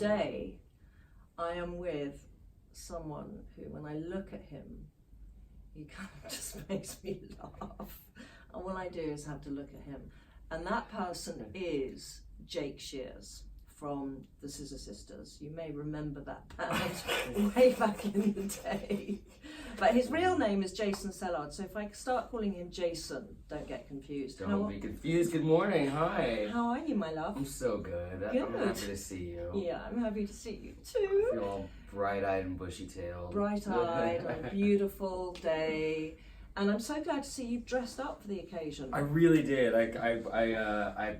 today I am with someone who, when I look at him, he kind of just makes me laugh. And all I do is have to look at him. And that person is Shears from the Scissor Sisters. You may remember that band way back in the day. But his real name is Jason Sellard, so if I start calling him Jason, don't get confused. Don't be confused. Good morning. Hi. How are you, my love? I'm so good. Good. I'm happy to see you. Yeah, I'm happy to see you too. You're all bright-eyed and bushy-tailed. Bright-eyed on a beautiful day. And I'm so glad to see you dressed up for the occasion. I really did. I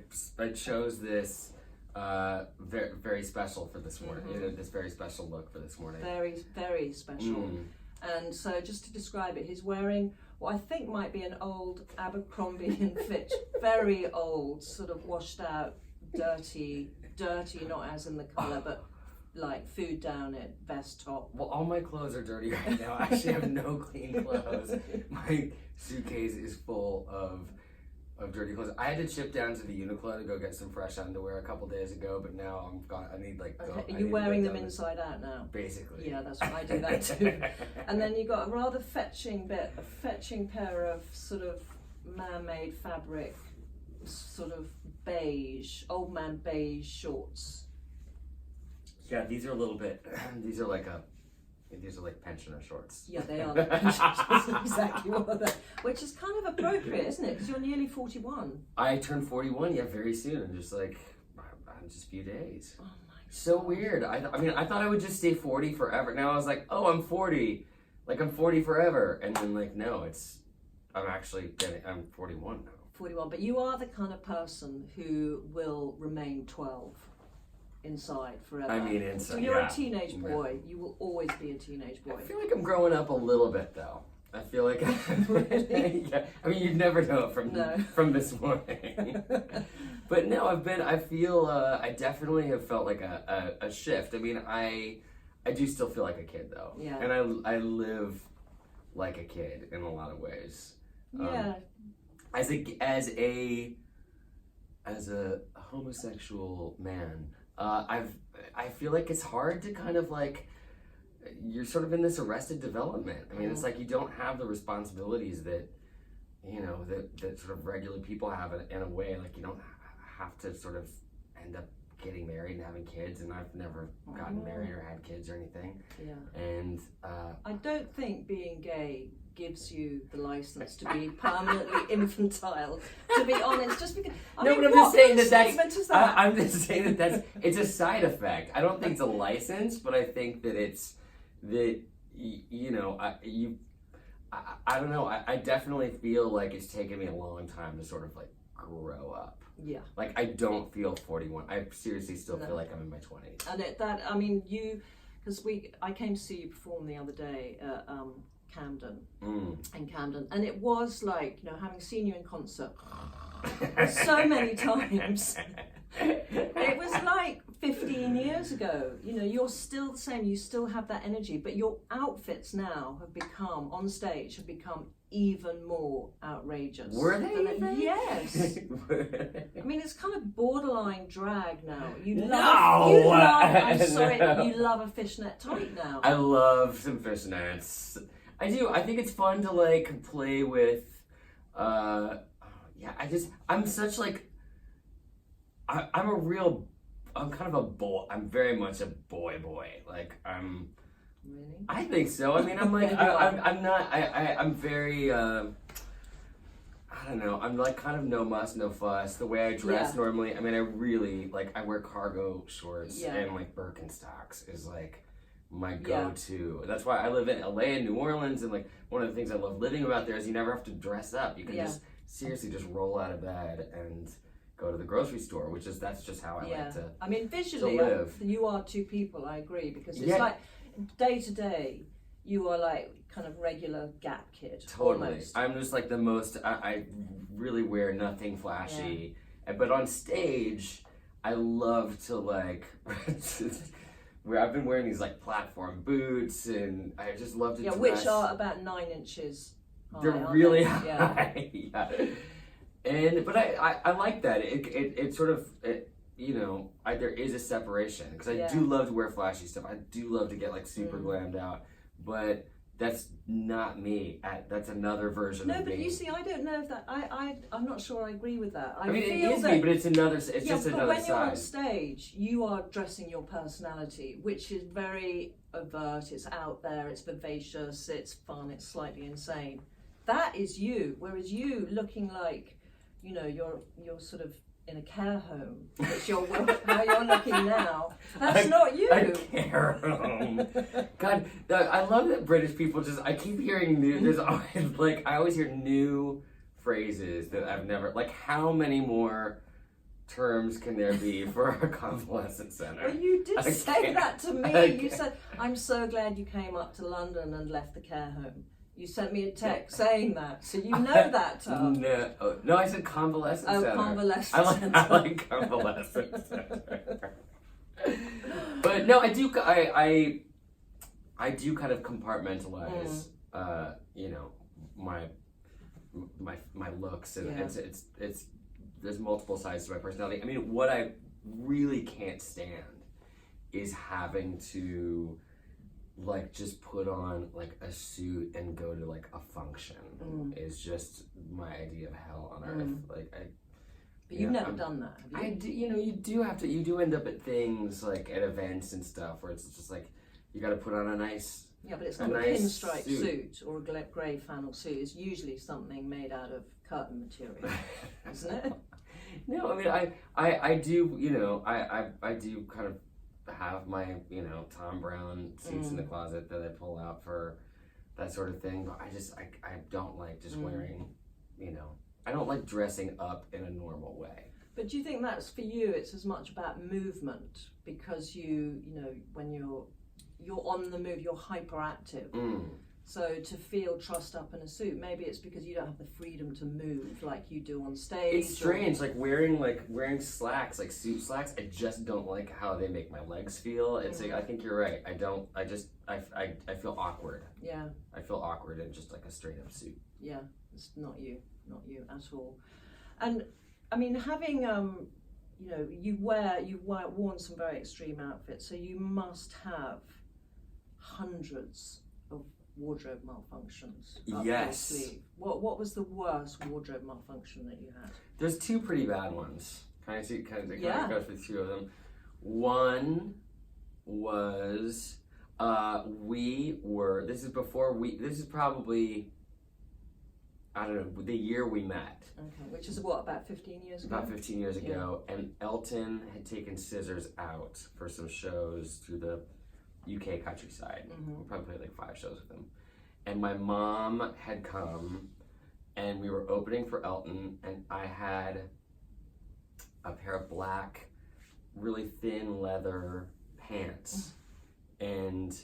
chose this very, very special for this morning. Mm-hmm. This very special look for this morning. Very, very special. And so just to describe it, he's wearing what I think might be an old Abercrombie and Fitch, very old, sort of washed out, dirty, not as in the colour, but like food down it, vest top. Well, all my clothes are dirty right now. I actually have no clean clothes. My suitcase is full of dirty clothes. I had to chip down to the Uniqlo to go get some fresh underwear a couple days ago, but now I'm gone. I need like. Okay. Are you wearing them inside out now? Basically. Yeah, that's what I do that too. And then you got a rather fetching pair of sort of man-made fabric, sort of beige, old man beige shorts. Yeah, these are a little bit. These are like pensioner shorts. Yeah, they are. That's exactly what they. Which is kind of appropriate, isn't it? Because you're nearly 41. I turn 41, very soon. I'm just like, just a few days. Oh my. So weird. I mean, I thought I would just stay 40 forever. Now I was like, oh, I'm 40. Like I'm 40 forever. And then like, no, I'm 41 now. 41, but you are the kind of person who will remain 12. Inside forever. I mean, inside. So you're a teenage boy. You will always be a teenage boy. I feel like I'm growing up a little bit, though. I feel like. Really? Yeah. I mean, you'd never know it from this morning. But no, I feel. I definitely have felt like a shift. I mean, I do still feel like a kid, though. Yeah. And I live like a kid in a lot of ways. Yeah. As a homosexual man. I feel like it's hard to kind of like, you're sort of in this arrested development. I mean, it's like you don't have the responsibilities that, that sort of regular people have in a way. Like you don't have to sort of end up getting married and having kids, and I've never gotten married or had kids or anything. Yeah. And I don't think being gay gives you the license to be permanently infantile, to be honest, just because but I'm just saying I'm just saying that it's a side effect. I don't think it's a license, but I think that it's that I don't know, I definitely feel like it's taken me a long time to sort of like grow up. Yeah. Like I don't feel 41. I seriously still feel like I'm in my 20s. And I came to see you perform the other day at Camden, in Camden, and it was like, having seen you in concert so many times, it was like 15 years ago. You're still the same, you still have that energy, but your outfits now have become even more outrageous. Were they? Yes. I mean, it's kind of borderline drag now. You love a fishnet tight now. I love some fishnets. I do. I think it's fun to like play with. I'm such like. I'm kind of a boy. I'm very much a boy. Like I'm. Really? I think so. I mean, I'm like I'm not. I'm very. I don't know. I'm like kind of no muss, no fuss. The way I dress normally. I mean, I really like. I wear cargo shorts and like Birkenstocks is like my go-to. That's why I live in LA and New Orleans, and like one of the things I love living about there is you never have to dress up. You can just seriously just roll out of bed and go to the grocery store, that's just how I like to. I mean, visually, you are two people. I agree, because it's like day to day, you are like kind of regular Gap kid. Totally, almost. I'm just like the most. I really wear nothing flashy, but on stage, I love to like. Where I've been wearing these like platform boots, and I just love to dress. Which are about 9 inches high. They're really high. But I like that. It sort of you know, there is a separation because I Yeah. do love to wear flashy stuff. I do love to get like super glammed out, but that's not me. That's another version No, of me. but you see, I don't know if that. I'm not sure I agree with that. I mean, it feel is that, me, but it's another. It's just but another when you're on side. stage, you are dressing your personality, which is very overt. It's out there. It's vivacious. It's fun. It's slightly insane. That is you. Whereas you looking like, you know, you're sort of in a care home, which how you're looking now. That's not you. A care home. God, I love that British people I keep hearing new. There's always like I always hear new phrases that I've never. Like, how many more terms can there be for a convalescent center? Well, you did say that to me. You said, "I'm so glad you came up to London and left the care home." You sent me a text saying that, so you know that term. No, I said convalescent center. Oh, convalescent center. I like convalescent center. But no, I do kind of compartmentalize, you know, my looks, and it's there's multiple sides to my personality. I mean, what I really can't stand is having to like just put on like a suit and go to like a function. Is just my idea of hell on earth. Like But you've never done that, have you? I do, you know, you do end up at things like at events and stuff where it's just like you got to put on a nice. Yeah, but it's not a pinstripe suit or a grey flannel suit. It's usually something made out of curtain material, isn't it? No, I mean I do, you know, I do kind of have my, you know, Tom Brown suits in the closet that I pull out for that sort of thing, but I don't like just wearing, you know, I don't like dressing up in a normal way. But do you think that's for you, it's as much about movement, because you know, when you're on the move, you're hyperactive. So to feel trussed up in a suit, maybe it's because you don't have the freedom to move like you do on stage. It's strange, like wearing slacks, like suit slacks. I just don't like how they make my legs feel. It's like, I think you're right. I feel awkward. Yeah. I feel awkward in just like a straight up suit. Yeah, it's not you at all. And I mean, having you know, you've worn some very extreme outfits, so you must have hundreds of wardrobe malfunctions up your sleeve. What was the worst wardrobe malfunction that you had? There's two pretty bad ones. Can I go through two of them? One was this is probably, I don't know, the year we met. Okay, which is what, about 15 years ago? About 15 years ago, and Elton had taken Scissors out for some shows through the UK countryside. We probably played like 5 shows with him. And my mom had come, and we were opening for Elton, and I had a pair of black, really thin leather pants, and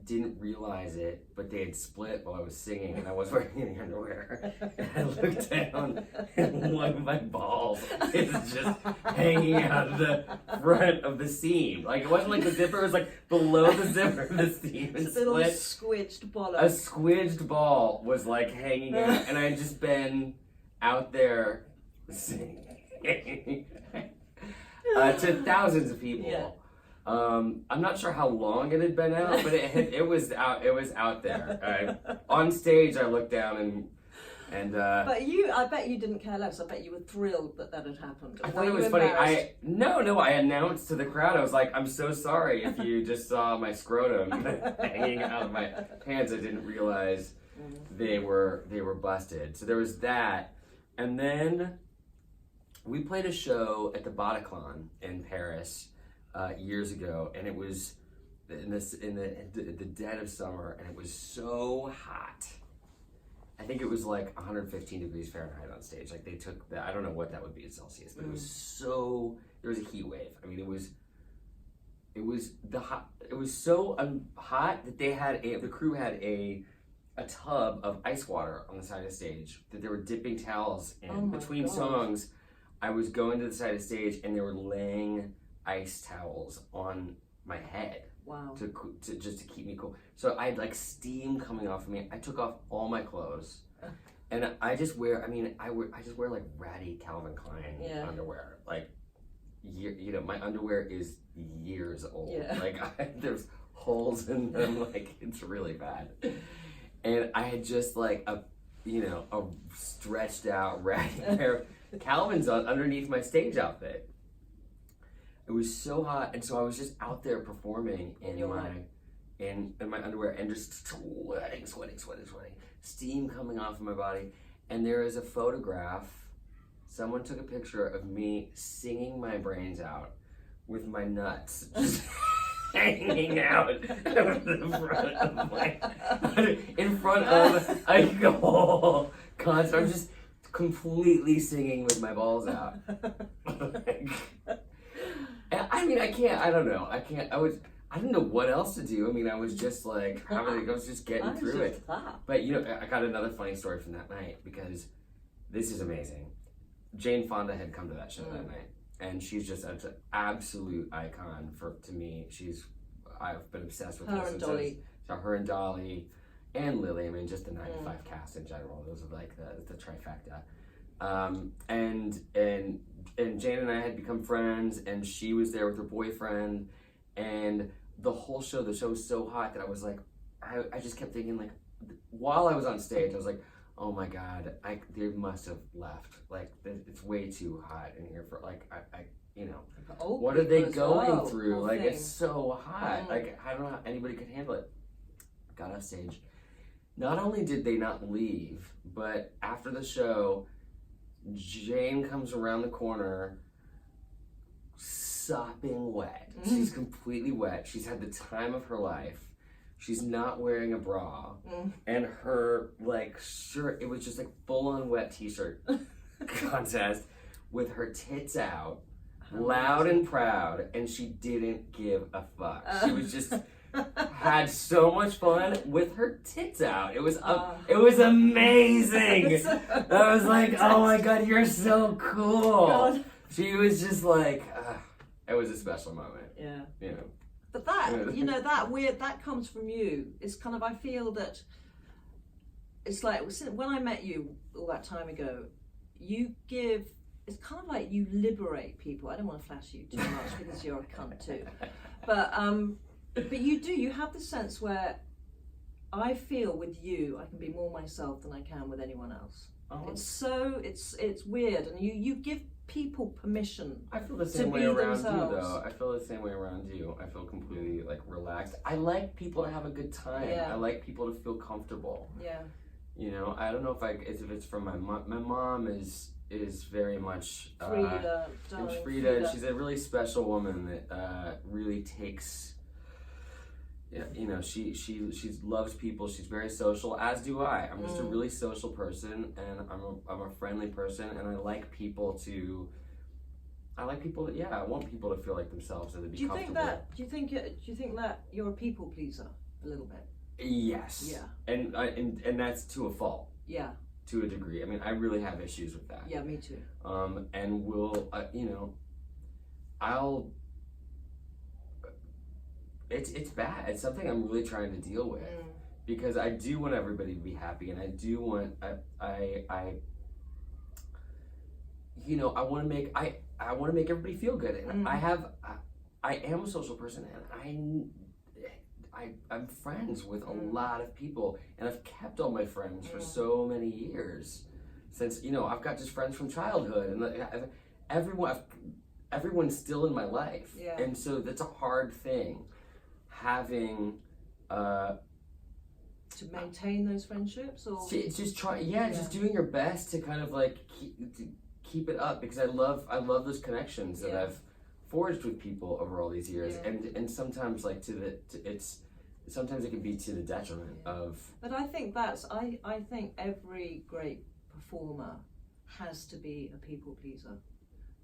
didn't realize it, but they had split while I was singing, and I was wearing any underwear. And I looked down, and one of my balls is just hanging out of the front of the seam. Like, it wasn't like the zipper, it was like below the zipper of the seam and it's a little split. squidged bollock. A squidged ball was like hanging out, and I had just been out there singing to thousands of people. Yeah. I'm not sure how long it had been out, but it was out. It was out there. On stage, I looked down and. But I bet you didn't care less. I bet you were thrilled that had happened. I thought it was funny. I announced to the crowd. I was like, "I'm so sorry if you just saw my scrotum hanging out of my pants. I didn't realize they were busted." So there was that, and then we played a show at the Bataclan in Paris. Years ago, and it was in the dead of summer, and it was so hot. I think it was like 115 degrees Fahrenheit on stage. Like, they took I don't know what that would be in Celsius, but it was there was a heat wave. I mean, it was so hot that the crew had a tub of ice water on the side of the stage that they were dipping towels in. Between songs, I was going to the side of the stage, and they were laying ice towels on my head. Wow. To just to keep me cool. So I had like steam coming off of me. I took off all my clothes, And I just wear, I just wear like ratty Calvin Klein underwear. Like, you know, my underwear is years old. Yeah. Like, there's holes in them, like, it's really bad. And I had just like a stretched out ratty pair of Calvin's on underneath my stage outfit. It was so hot, and so I was just out there performing in my underwear and just sweating, steam coming off of my body. And there is a photograph. Someone took a picture of me singing my brains out with my nuts just hanging out in front of a whole concert. I'm just completely singing with my balls out. I mean, I don't know. I didn't know what else to do. I mean, I was just like, I was just getting through it. But, you know, I got another funny story from that night, because this is amazing. Jane Fonda had come to that show that night, and she's just an absolute icon to me. I've been obsessed with her since Dolly. So her and Dolly and Lily. I mean, just the 9 to 5 cast in general. Those are like the trifecta. And Jane and I had become friends, and she was there with her boyfriend, and the show was so hot that I was like, I just kept thinking, like, while I was on stage, I was like, oh my God, they must have left. Like, it's way too hot in here for, like, you know, what are they going through? Like, it's so hot. Like, I don't know how anybody could handle it. Got off stage. Not only did they not leave, but after the show, Jane comes around the corner sopping wet. She's completely wet. She's had the time of her life. She's not wearing a bra. And her, like, shirt, it was just like full-on wet t-shirt contest with her tits out, loud and proud, and she didn't give a fuck. She was just had so much fun with her tits out. It was amazing. I was like, oh my God, you're so cool. God. She was just like, it was a special moment. Yeah. You know. But that, you know, that comes from you. It's kind of, I feel that it's like, when I met you all that time ago, it's kind of like you liberate people. I don't want to flash you too much because you're a cunt too. But you have the sense where I feel with you, I can be more myself than I can with anyone else. Oh. It's weird, and you give people permission. I feel the same way around you, though. I feel the same way around you. I feel completely like relaxed. I like people to have a good time. Yeah. I like people to feel comfortable. Yeah. You know, I don't know if it's from my mom. My mom is very much Frida. Frida. She's a really special woman that really takes. Yeah, you know, she loves people. She's very social, as do I. I'm just a really social person, and I'm a friendly person, and I like people to. I want people to feel like themselves and to be comfortable. Do you think that you're a people pleaser a little bit? Yes. Yeah. And that's to a fault. Yeah. To a degree. I mean, I really have issues with that. Yeah, me too. And It's bad. It's something I'm really trying to deal with because I do want everybody to be happy, and I do want I want to make everybody feel good, and I am a social person, and I'm friends with a lot of people, and I've kept all my friends for so many years since I've got just friends from childhood, and everyone's still in my life, and so that's a hard thing. Having to maintain those friendships, or just just doing your best to kind of like keep it up, because I love those connections that I've forged with people over all these years, and sometimes like sometimes it can be to the detriment of. But I think I think every great performer has to be a people pleaser,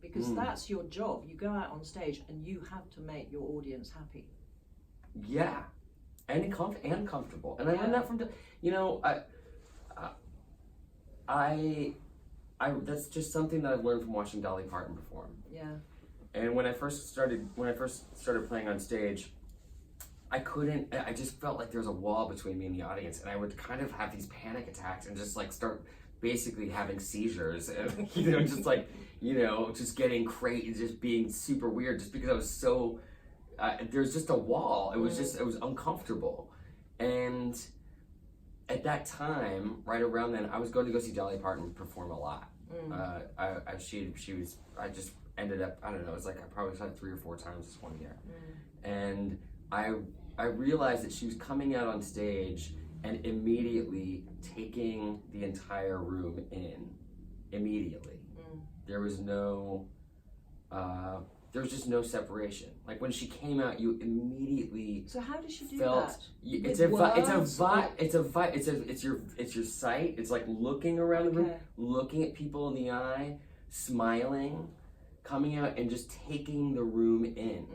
because that's your job. You go out on stage and you have to make your audience happy. Yeah, and comfortable, and I learned that from I that's just something that I've learned from watching Dolly Parton perform. Yeah. And when I first started playing on stage, I just felt like there was a wall between me and the audience, and I would kind of have these panic attacks and just like start basically having seizures and just like just getting crazy, just being super weird, just because I was so there's just a wall. It was uncomfortable. And at that time, right around then, I was going to go see Dolly Parton perform a lot. I just ended up, I don't know, it was like I probably saw it 3 or 4 times this one year. And I realized that she was coming out on stage and immediately taking the entire room in. Immediately. There was just no separation. Like when she came out, you immediately. So how did she do felt, that? It's your sight. It's like looking around the room, looking at people in the eye, smiling, coming out and just taking the room in.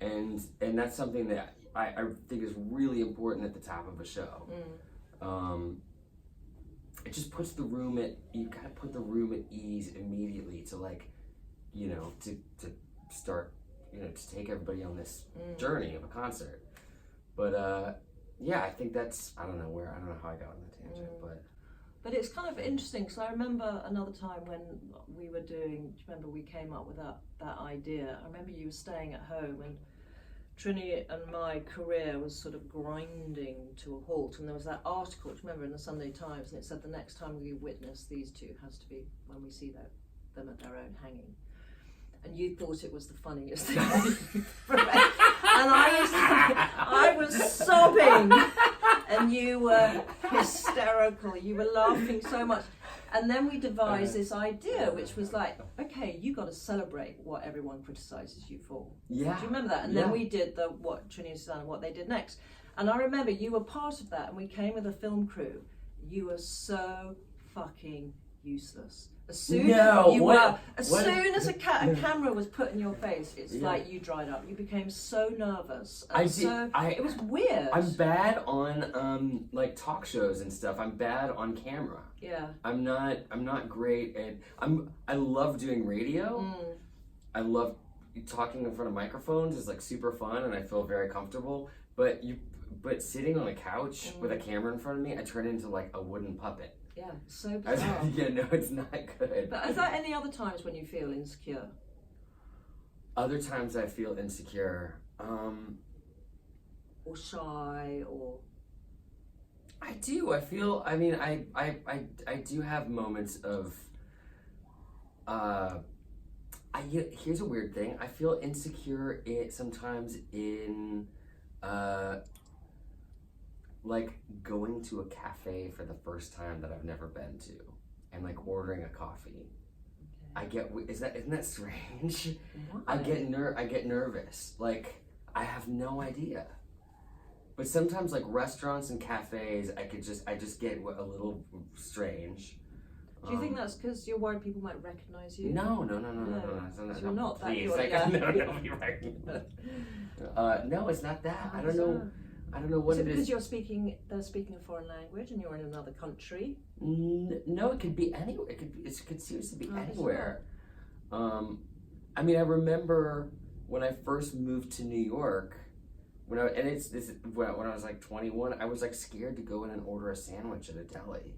And that's something that I think is really important at the top of a show. It just puts the room you gotta put the room at ease immediately to like, to start, to take everybody on this journey of a concert. But I think that's, I don't know how I got on the tangent, But it's kind of interesting, because I remember another time when we were do you remember we came up with that idea? I remember you were staying at home and Trini and my career was sort of grinding to a halt, and there was that article, do you remember, in the Sunday Times, and it said the next time we witness these two has to be when we see them at their own hanging. And you thought it was the funniest thing. And I was sobbing, and you were hysterical. You were laughing so much. And then we devised this idea, which was like, okay, you got to celebrate what everyone criticizes you for. Yeah. Do you remember that? And then we did what Trini and Susannah, what they did next. And I remember you were part of that, and we came with a film crew. You were so fucking useless. As soon as a camera was put in your face, it's like you dried up. You became so nervous. It was weird. I'm bad on like talk shows and stuff. I'm bad on camera. Yeah. I'm not great at. I love doing radio. I love talking in front of microphones. Is like super fun, and I feel very comfortable. But sitting on a couch with a camera in front of me, I turn into like a wooden puppet. Yeah, so bizarre. It's not good. But is there any other times when you feel insecure? Other times I feel insecure. Or shy, or... I do. I feel, I do have moments of, here's a weird thing. I feel insecure sometimes in, like going to a cafe for the first time that I've never been to, and like ordering a coffee. Okay. Isn't that strange? Why? I get nervous. Like I have no idea. But sometimes like restaurants and cafes, I just get a little strange. Do you think that's because you're worried people might recognize you? No. You're not that. Please, nobody recognizes. No, it's not that. I don't know. I don't know what it is. Because they're speaking a foreign language and you're in another country? No, it could be anywhere. It could seriously be anywhere. I remember when I first moved to New York, when I was like 21, I was like scared to go in and order a sandwich at a deli.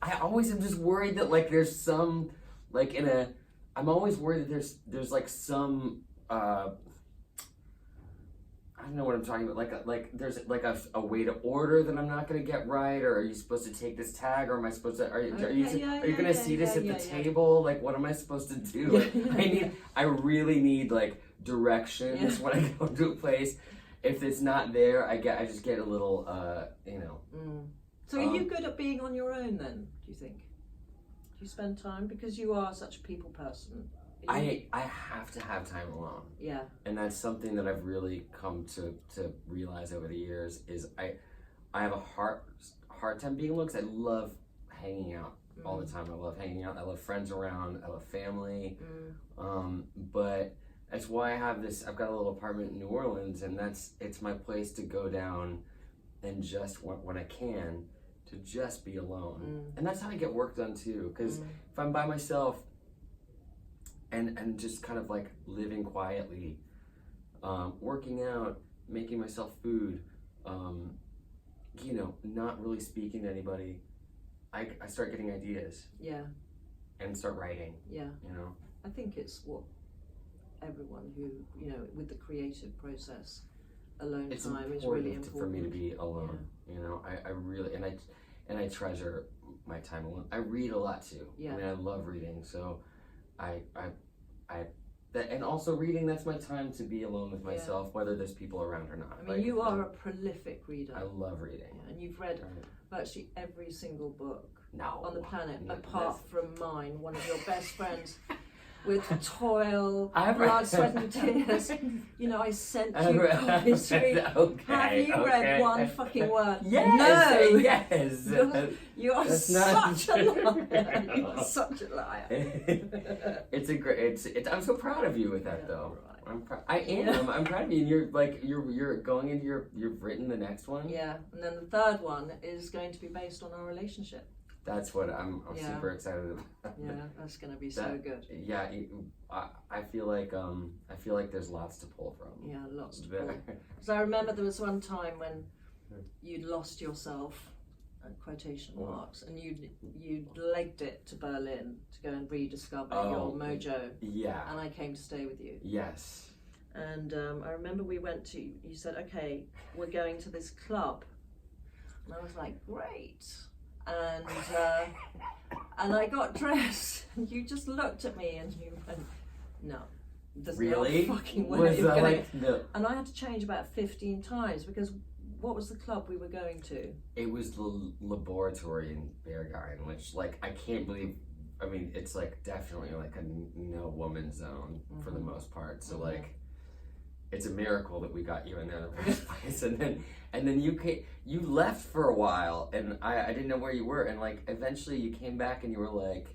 I always am just worried that like there's some like I'm always worried that there's like some I don't know what I'm talking about. Like there's like a way to order that I'm not gonna get right, or are you supposed to take this tag, or am I supposed to? Are you gonna see this at the table? Like, what am I supposed to do? Like, I really need like directions when I go to a place. If it's not there, I just get a little, So are you good at being on your own then? Do you think? Do you spend time, because you are such a people person? I have to have time alone. Yeah. And that's something that I've really come to realize over the years is I have a hard time being alone, because I love hanging out all the time. I love hanging out. I love friends around. I love family. But that's why I've got a little apartment in New Orleans, and it's my place to go down and just when I can to just be alone. And that's how I get work done too, because if I'm by myself and just kind of like living quietly, working out, making myself food, not really speaking to anybody, I start getting ideas. Yeah. And start writing. Yeah. You know. I think it's what everyone who, you know, with the creative process, alone it's time is really important for me to be alone. Yeah. You know, I really and I treasure my time alone. I read a lot too. Yeah. I mean, I love reading, so and also reading, that's my time to be alone with myself, whether there's people around or not. I mean, you are a prolific reader. I love reading. Yeah, and you've read virtually every single book on the planet, No, apart from mine, one of your best friends, with toil, I have blood, sweat and tears. You know, I sent you copies. Have you read one fucking word? Yes! No! Yes! You are such a liar. You are such a liar. It's a great. I'm so proud of you with that, though. Right. I am. Yeah. I'm proud of you. And you're going into you've written the next one. Yeah, and then the third one is going to be based on our relationship. That's what I'm super excited about. Yeah, that's gonna be so good. Yeah, I feel like there's lots to pull from. Yeah, lots to pull. Because I remember there was one time when you'd lost yourself, quotation marks, and you'd legged it to Berlin to go and rediscover your mojo. Yeah. And I came to stay with you. Yes. And I remember we went to. You said, "Okay, we're going to this club," and I was like, "Great." And I got dressed, and you just looked at me and you went, "No, there's really? No fucking way you're going." Like, no. And I had to change about 15 times because what was the club we were going to? It was the laboratory in Berghain, which, like, I can't believe. I mean, it's like definitely like a no woman zone for the most part. So like, it's a miracle that we got you in there in the first place. And then you left for a while, and I didn't know where you were, and like eventually you came back and you were like,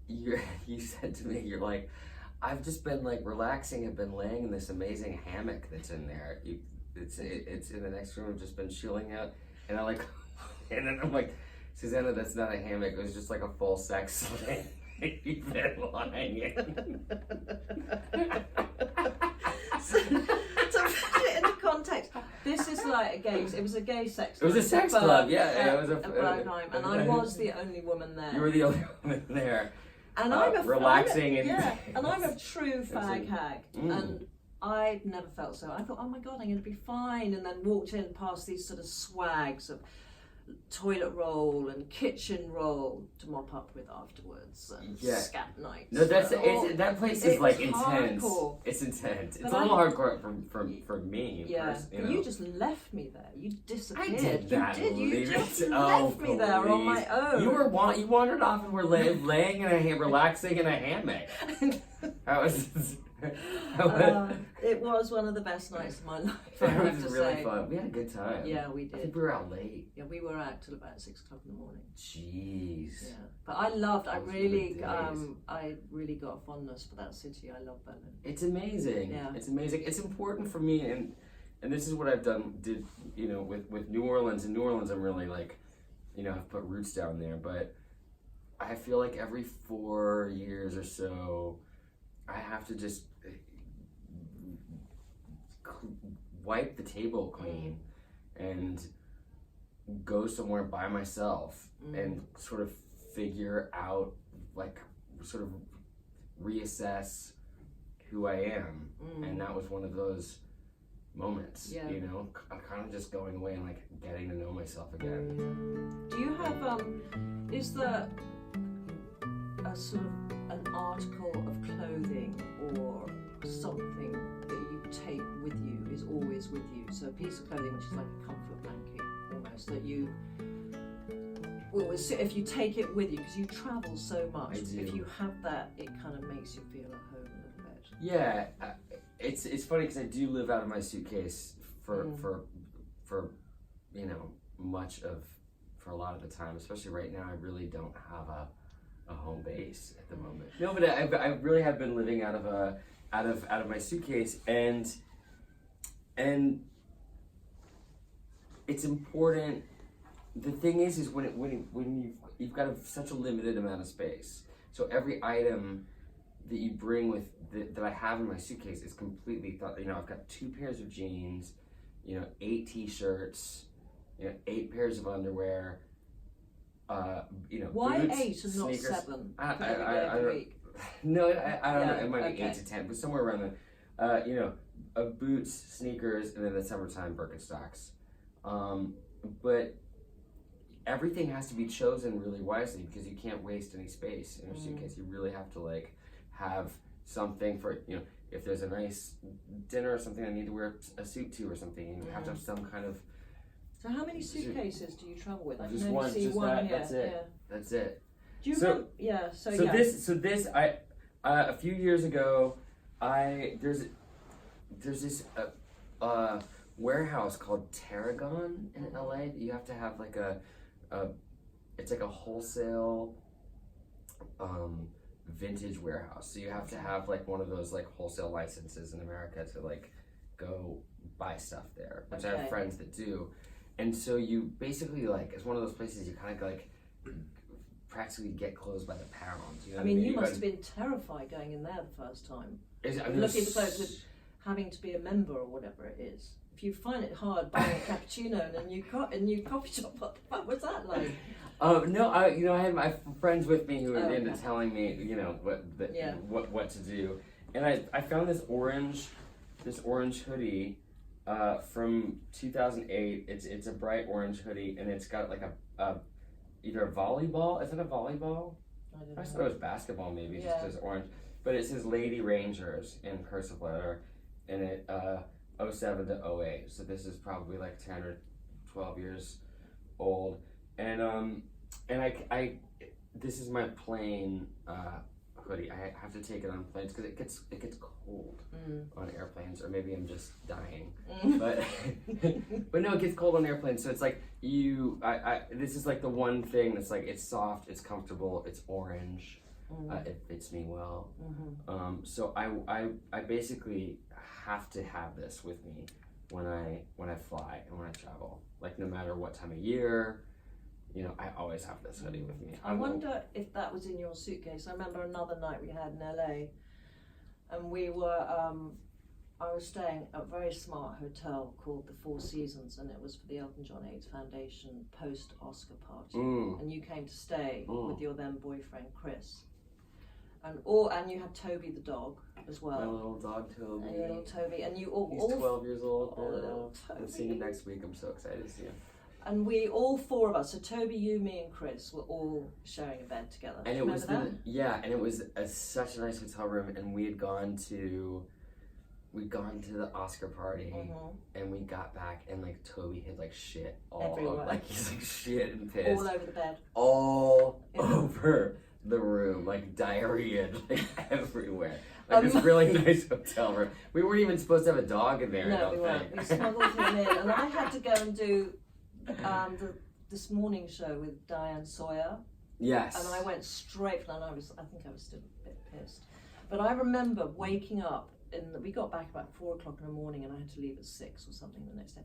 you said to me, you're like, "I've just been like relaxing. I've been laying in this amazing hammock that's in there. It's in the next room. I've just been chilling out." And I like, and then I'm like, "Susannah, that's not a hammock. It was just like a full sex sling you've been lying in." To put it into context, this is like a gay. It was a gay sex club. It was a sex club, yeah. It was a Berghain, and I was the only woman there. You were the only woman there. And I'm relaxing and I'm a true fag hag, and I never felt so. I thought, "Oh my god, I'm going to be fine," and then walked in past these sort of swags of toilet roll and kitchen roll to mop up with afterwards and scat nights. No, that place is like intense. Hardcore. It's intense. It's a little hardcore for me. Yeah, you know? You just left me there. You disappeared. I did not You just left me there on my own. You wandered off and were laying in relaxing in a hammock. It was one of the best nights of my life. It was really fun. We had a good time. Yeah, we did. I think we were out late. Yeah, we were out till about 6 o'clock in the morning. Jeez. Yeah, but I really got a fondness for that city. I love Berlin. It's amazing. Yeah. It's amazing. It's important for me, and this is what I've did you know with New Orleans. In New Orleans, I'm really like, you know, I've put roots down there, but I feel like every 4 years or so, I have to just wipe the table clean and go somewhere by myself and sort of figure out, like, sort of reassess who I am. And that was one of those moments, you know, kind of just going away and like getting to know myself again. Do you have is there a sort of an article of clothing or something that you take with you, is always with you? So a piece of clothing which is like a comfort blanket almost, that you always, if you take it with you, because you travel so much, if you have that, it kind of makes you feel at home a little bit. Yeah, it's funny because I do live out of my suitcase for you know, for a lot of the time, especially right now. I really don't have a home base at the moment. No, but I really have been living out of my suitcase, and it's important. The thing is when you've got such a limited amount of space, so every item that you bring with that I have in my suitcase is completely thought. You know, I've got 2 pairs of jeans, you know, 8 t-shirts, you know, 8 pairs of underwear, Why boots, 8 and not sneakers. 7? I Every don't. week. No, I don't know. It might be okay. 8 to 10, but somewhere around there. Boots, sneakers, and then the summertime Birkenstocks. But everything has to be chosen really wisely because you can't waste any space in your suitcase. You really have to like have something for if there's a nice dinner or something I need to wear a suit to or something. You have to have some kind of. So how many suitcases do you travel with? I Just can only one. see Just one that. here. That's it. Yeah. That's it. Do you So- remember? Yeah. So this I a few years ago there's this warehouse called Tarragon in LA that you have to have like it's like a wholesale vintage warehouse. So you have to have like one of those like wholesale licenses in America to like go buy stuff there, which I Okay. have friends that do. And so you basically like it's one of those places you kind of like practically get clothes by the pound. You know I what mean, you go- must have been terrified going in there the first time. I mean, looking there's for clothes with having to be a member or whatever it is. If you find it hard buying a cappuccino in a new coffee shop, what was that like? No, I had my friends with me who were Oh, into okay. telling me, what to do, and I found this orange hoodie, from 2008. It's a bright orange hoodie, and it's got like a either a volleyball. Is it a volleyball? I don't I know. thought it was basketball, maybe just Yeah. because orange. But it says Lady Rangers in cursive letter, and it 07 to 08. So this is probably like 10 or 12 years old, and I this is my plain hoodie. I have to take it on planes because it gets cold on airplanes, or maybe I'm just dying. But but no, it gets cold on airplanes. So it's like this is like the one thing that's like it's soft, it's comfortable, it's orange. It fits me well. So I basically have to have this with me when I fly and when I travel. Like no matter what time of year, I always have this hoodie with me. I wonder if that was in your suitcase. I remember another night we had in LA, and we were. I was staying at a very smart hotel called the Four Seasons, and it was for the Elton John AIDS Foundation post-Oscar party. And you came to stay with your then boyfriend Chris. And you had Toby the dog as well. My little dog Toby. And your little Toby, and you He's all 12 years old Oh, now. little I'm seeing him Toby. next week. I'm so excited to see him. And we all four of us, so Toby, you, me, and Chris, were all sharing a bed together. And Do it you was remember that? and it was such a nice hotel room, and we'd gone to the Oscar party, and we got back, and like Toby had like shit all Everywhere. over, like he's like shit and piss All over the bed. all Yeah. over the room, like diarrhea like everywhere. Like this really nice hotel room. We weren't even supposed to have a dog in there. I No, don't we weren't. think. We smuggled him in, and I had to go and do this morning show with Diane Sawyer, Yes. and I went straight, and I think I was still a bit pissed. But I remember waking up, we got back about 4 o'clock in the morning, and I had to leave at 6 or something the next day.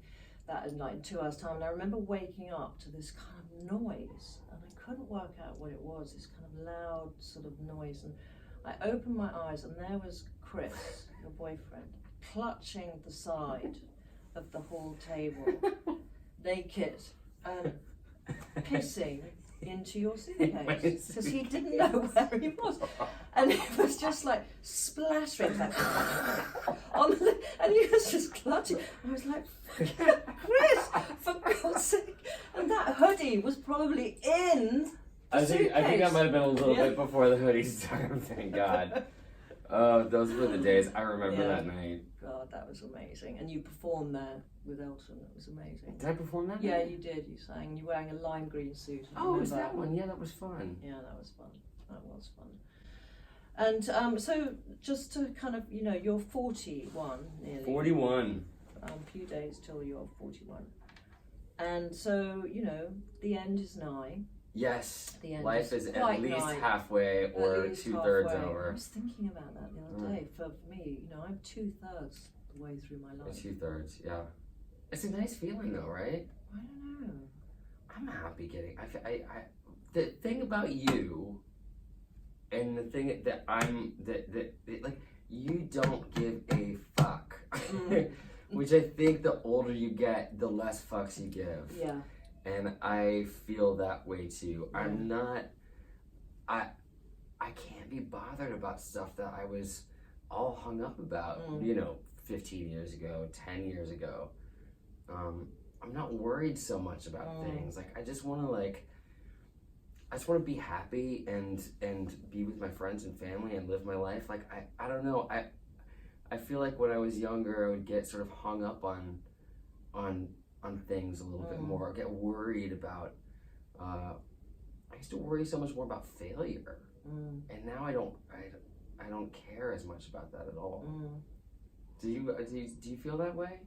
That in like 2 hours' time, and I remember waking up to this kind of noise, and I couldn't work out what it was, this kind of loud sort of noise, and I opened my eyes, and there was Chris, your boyfriend, clutching the side of the hall table, naked, and pissing into your suitcase, because he didn't know where he was, and it was just like splattering like, and he was just clutching. I was like, Chris, for God's sake! And that hoodie was probably in the I think that might have been a little Yeah. bit before the hoodie's time. Thank God. Oh, those were the days. I remember Yeah. that night. God, that was amazing. And you performed there with Elton. It was amazing. Did I perform that? Yeah, night? you did. You sang. You're wearing a lime green suit. I Oh, was remember. that one? Yeah, that was fun. Yeah, that was fun. That was fun. And so, just to kind of, you're 41 nearly. 41. A few days till you're 41. And so, the end is nigh. Yes. The end Life is quite at least nigh. halfway or At least 2/3 halfway. I over. was thinking about that the other day. For me, I'm 2/3 the way through my life. 2/3, yeah. It's a nice feeling though, right? I don't know. I'm happy getting. The thing about you, and the thing that like you don't give a fuck, which I think the older you get, the less fucks you give. Yeah. And I feel that way too. I'm not, I can't be bothered about stuff that I was all hung up about, 15 years ago, 10 years ago. I'm not worried so much about things. Like, I just want to be happy and be with my friends and family and live my life. Like, I don't know. I feel like when I was younger, I would get sort of hung up on things a little bit more, get worried about, I used to worry so much more about failure. And now I don't care as much about that at all. Do you feel that way?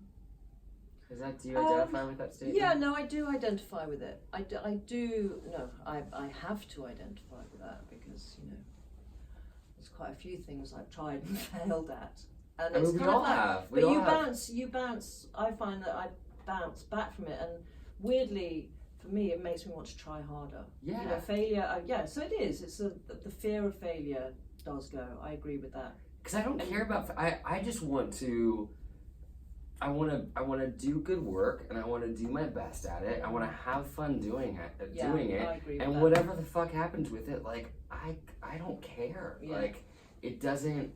Do you identify with that statement? Yeah, no, I do identify with it. I have to identify with that because, there's quite a few things I've tried and failed at. And it's we kind all of like, have. But you bounce, I find that I bounce back from it, and weirdly, for me, it makes me want to try harder. Yeah. Failure, so it is. It's the fear of failure does go. I agree with that. Because I don't care about, I just want to, I want to do good work, and I want to do my best at it. I want to have fun doing it. I agree with and that. whatever the fuck happens with it, like, I don't care. Yeah. Like, it doesn't,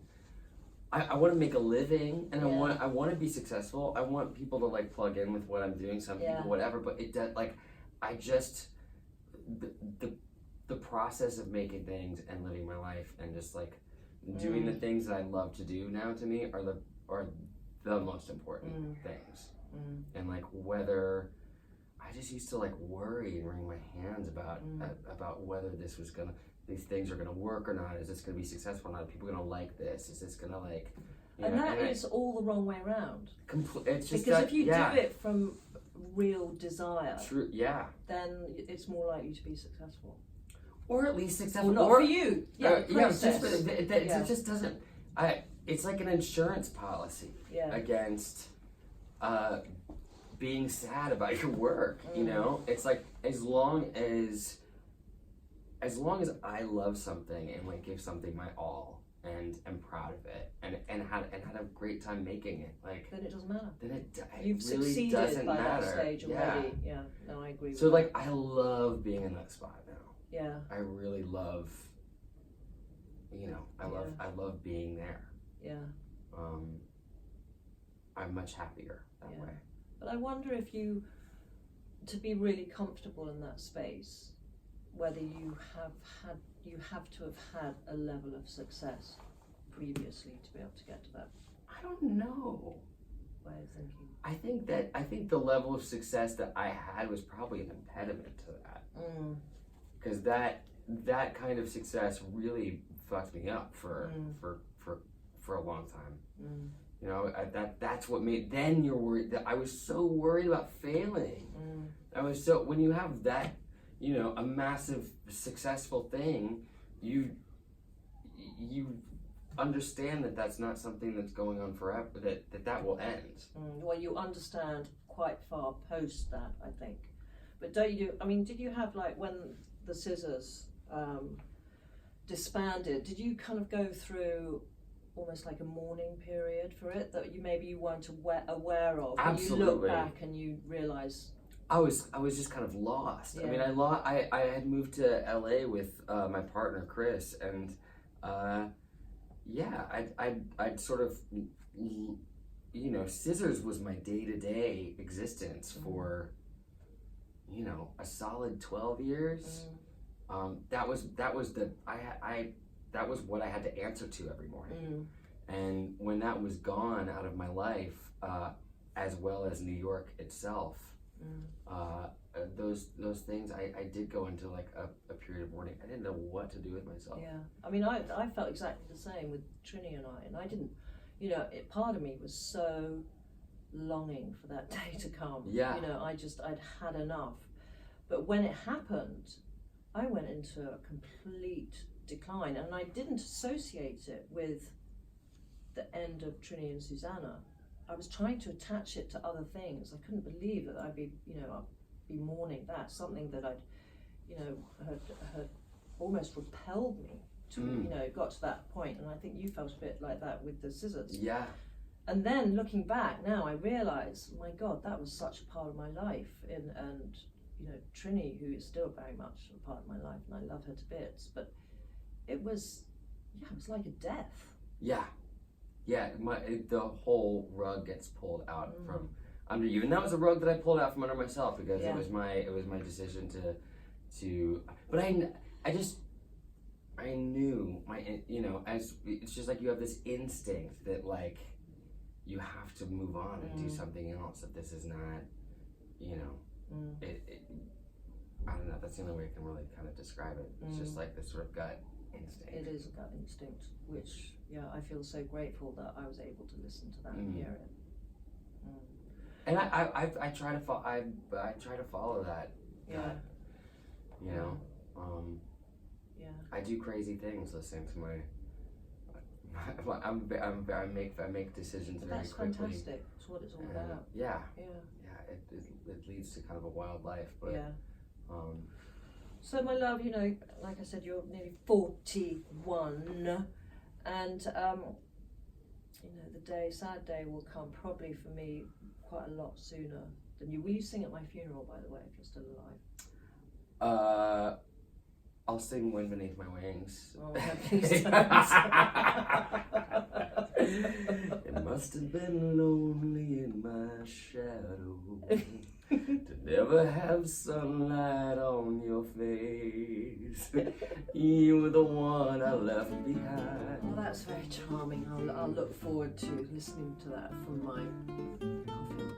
I want to make a living, and I want to be successful. I want people to like plug in with what I'm doing, some people, whatever, but it does, like, I just, the process of making things and living my life and just like doing the things that I love to do now, to me, are the most important things. And like, whether I just used to like worry and wring my hands about whether these things are gonna work or not. Is this gonna be successful or not? Are people gonna like this? Is this gonna like? Is all the wrong way around. It's just because if you do it from real desire, then it's more likely to be successful. Or at least successful. Or not for you. It just doesn't. It's like an insurance policy against being sad about your work. It's like as long as I love something and like give something my all and am proud of it and had a great time making it, like, then it doesn't matter. Then you've really succeeded doesn't by matter. that stage already. Yeah. No, I agree. So like, I love being in that spot now. Yeah. I really love. I love being there. Yeah. I'm much happier that way. But I wonder if to be really comfortable in that space, whether you have to have had a level of success previously to be able to get to that. I don't know. Way of thinking. I think the level of success that I had was probably an impediment to that. Because that kind of success really fucked me up for a long time. That's what made. Then you're worried. That I was so worried about failing. When you have that, a massive successful thing, you understand that that's not something that's going on forever. That will end. Well, you understand quite far post that, I think. But don't you? I mean, did you have, like, when the Scissors disbanded? Did you kind of go through almost like a mourning period for it that you weren't aware of? Absolutely. You look back and you realise. I was just kind of lost. Yeah. I mean, I had moved to LA with my partner Chris, and I'd sort of, Scissors was my day-to-day existence for, a solid 12 years. That was what I had to answer to every morning. And when that was gone out of my life, as well as New York itself, those things, I did go into like a period of mourning. I didn't know what to do with myself. Yeah, I mean, I felt exactly the same with Trini and I didn't, part of me was so longing for that day to come. Yeah. I'd had enough. But when it happened, I went into a complete decline, and I didn't associate it with the end of Trini and Susannah. I was trying to attach it to other things. I couldn't believe that I'd be mourning that, something that I'd, had almost repelled me to, got to that point. And I think you felt a bit like that with the Scissors. Yeah. And then looking back now, I realise, my God, that was such a part of my life, and you know, Trini, who is still very much a part of my life, and I love her to bits, but it was like a death. Yeah. The whole rug gets pulled out from under you, and that was a rug that I pulled out from under myself because it was my decision to. But I knew as it's just like you have this instinct that like you have to move on and do something else. That this is not, I don't know. That's the only way I can really kind of describe it. It's just like this sort of gut instinct. It is a gut instinct, which I feel so grateful that I was able to listen to that and hear it. And I try to follow that. Yeah. I do crazy things listening to I make decisions but very that's quickly. Fantastic. That's what it's all about. It leads to kind of a wild life, but so my love, like I said, you're nearly 41, and the sad day will come probably for me quite a lot sooner than you. Will you sing at my funeral, by the way, if you're still alive? I'll sing Wind Beneath My Wings. Oh, please don't. It must have been lonely in my shadow to never have sunlight on your face. You were the one I left behind. Well, that's very charming. I'll look forward to listening to that from my coffin.